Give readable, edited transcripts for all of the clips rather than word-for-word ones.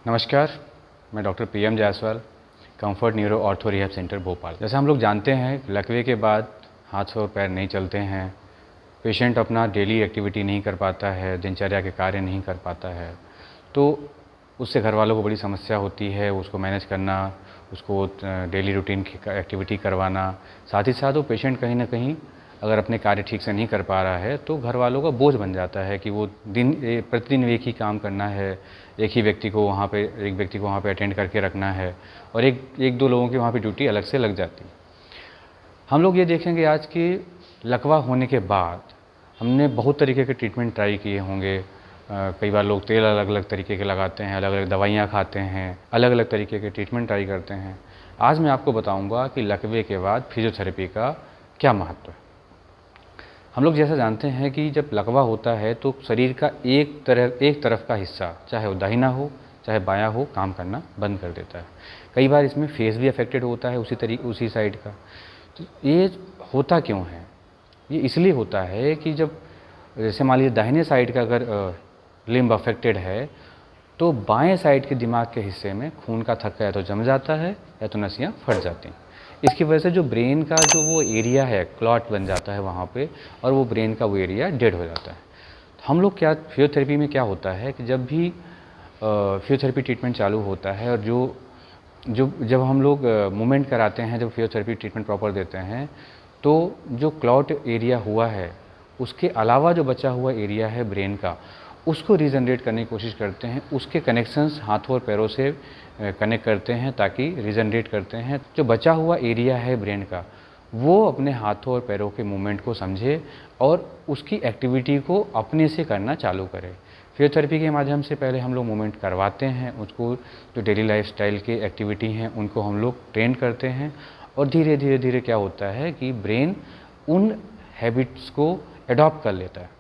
नमस्कार, मैं doctor PM Jaiswal, comfort neuro ortho rehab centre Bhopal. जैसे हम लोग जानते हैं, लकवे के बाद हाथ और पैर नहीं चलते हैं, पेशेंट अपना डेली एक्टिविटी नहीं कर पाता है, दिनचर्या के कार्य नहीं कर पाता है, तो उससे घर वालों को बड़ी समस्या होती है। उसको मैनेज करना, उसको डेली रूटीन की एक्टिविटी करवाना, साथ ही साथ वो पेशेंट कहीं न कहीं अगर अपने कार्य ठीक से नहीं कर पा रहा है तो घर वालों का बोझ बन जाता है कि वो प्रतिदिन एक ही काम करना है, एक व्यक्ति को वहाँ पे अटेंड करके रखना है और एक दो लोगों की वहाँ पे ड्यूटी अलग से लग जाती है। हम लोग ये देखेंगे आज कि लकवा होने के बाद हमने बहुत तरीके के ट्रीटमेंट ट्राई किए होंगे। कई बार लोग तेल अलग अलग तरीके के लगाते हैं, अलग अलग दवाइयाँ खाते हैं, अलग अलग तरीके के ट्रीटमेंट ट्राई करते हैं। आज मैं आपको बताऊँगा कि लकवे के बाद फिजियोथेरेपी का क्या महत्व है। हम लोग जैसा जानते हैं कि जब लकवा होता है तो शरीर का एक तरफ का हिस्सा, चाहे वो दाहिना हो चाहे बायां हो, काम करना बंद कर देता है। कई बार इसमें फेस भी अफेक्टेड होता है उसी साइड का। तो ये होता क्यों है? ये इसलिए होता है कि जब जैसे मान लीजिए दाहिने साइड का अगर लिम्ब अफेक्टेड है तो बाएं साइड के दिमाग के हिस्से में खून का थक्का या तो जम जाता है या तो नसियाँ फट जाती हैं। इसकी वजह से जो ब्रेन का जो वो एरिया है, क्लॉट बन जाता है वहाँ पे और वो ब्रेन का वो एरिया डेड हो जाता है। तो हम लोग फिजियोथेरेपी में क्या होता है कि जब भी फिजियोथेरेपी ट्रीटमेंट चालू होता है और जब हम लोग मूवमेंट कराते हैं, जब फिजियोथेरेपी ट्रीटमेंट प्रॉपर देते हैं, तो जो क्लॉट एरिया हुआ है उसके अलावा जो बचा हुआ एरिया है ब्रेन का, उसको रीजनरेट करने की कोशिश करते हैं। उसके कनेक्शंस हाथों और पैरों से कनेक्ट करते हैं ताकि रीजनरेट करते हैं। जो बचा हुआ एरिया है ब्रेन का, वो अपने हाथों और पैरों के मूवमेंट को समझे और उसकी एक्टिविटी को अपने से करना चालू करे। फिजियोथेरेपी के माध्यम से पहले हम लोग मूवमेंट करवाते हैं, उसको जो डेली लाइफस्टाइल की एक्टिविटी हैं उनको हम लोग ट्रेन करते हैं और धीरे धीरे धीरे क्या होता है कि ब्रेन उन हैबिट्स को एडॉप्ट कर लेता है।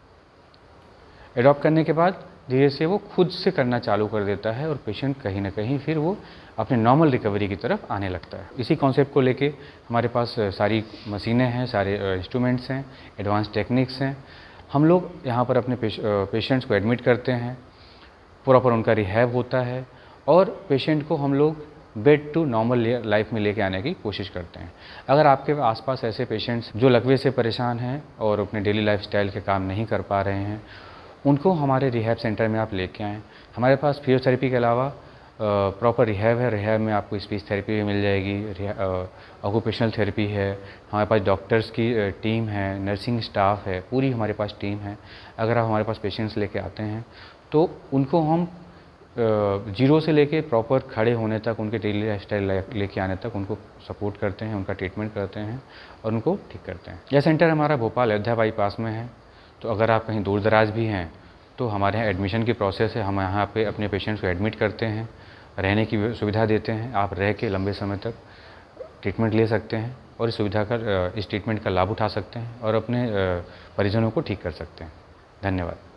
एडॉप्ट करने के बाद धीरे से वो खुद से करना चालू कर देता है और पेशेंट कहीं ना कहीं फिर वो अपने नॉर्मल रिकवरी की तरफ आने लगता है। इसी कॉन्सेप्ट को लेके हमारे पास सारी मशीनें हैं, सारे इंस्ट्रूमेंट्स हैं, एडवांस टेक्निक्स हैं। हम लोग यहाँ पर अपने पेशेंट्स को एडमिट करते हैं, प्रॉपर उनका रिहैब होता है और पेशेंट को हम लोग बेड टू नॉर्मल लाइफ में लेके आने की कोशिश करते हैं। अगर आपके आसपास ऐसे पेशेंट्स जो लकवे से परेशान हैं और अपने डेली लाइफस्टाइल के काम नहीं कर पा रहे हैं, उनको हमारे रिहैब सेंटर में आप लेके आएँ। हमारे पास फिजियोथेरेपी के अलावा प्रॉपर रिहैब है। रिहैब में आपको स्पीच थेरेपी भी मिल जाएगी, ऑक्यूपेशनल थेरेपी है, हमारे पास डॉक्टर्स की टीम है, नर्सिंग स्टाफ है, पूरी हमारे पास टीम है। अगर आप हमारे पास पेशेंट्स लेके आते हैं तो उनको हम जीरो से लेके प्रॉपर खड़े होने तक, उनके डेली लाइफस्टाइल लेके आने तक उनको सपोर्ट करते हैं, उनका ट्रीटमेंट करते हैं और उनको ठीक करते हैं। यह सेंटर हमारा भोपाल अयोध्या बाईपास में है। तो अगर आप कहीं दूर दराज भी हैं तो हमारे यहाँ एडमिशन की प्रोसेस है। हम यहाँ पे अपने पेशेंट्स को एडमिट करते हैं, रहने की सुविधा देते हैं। आप रह के लंबे समय तक ट्रीटमेंट ले सकते हैं और इस ट्रीटमेंट का लाभ उठा सकते हैं और अपने परिजनों को ठीक कर सकते हैं। धन्यवाद।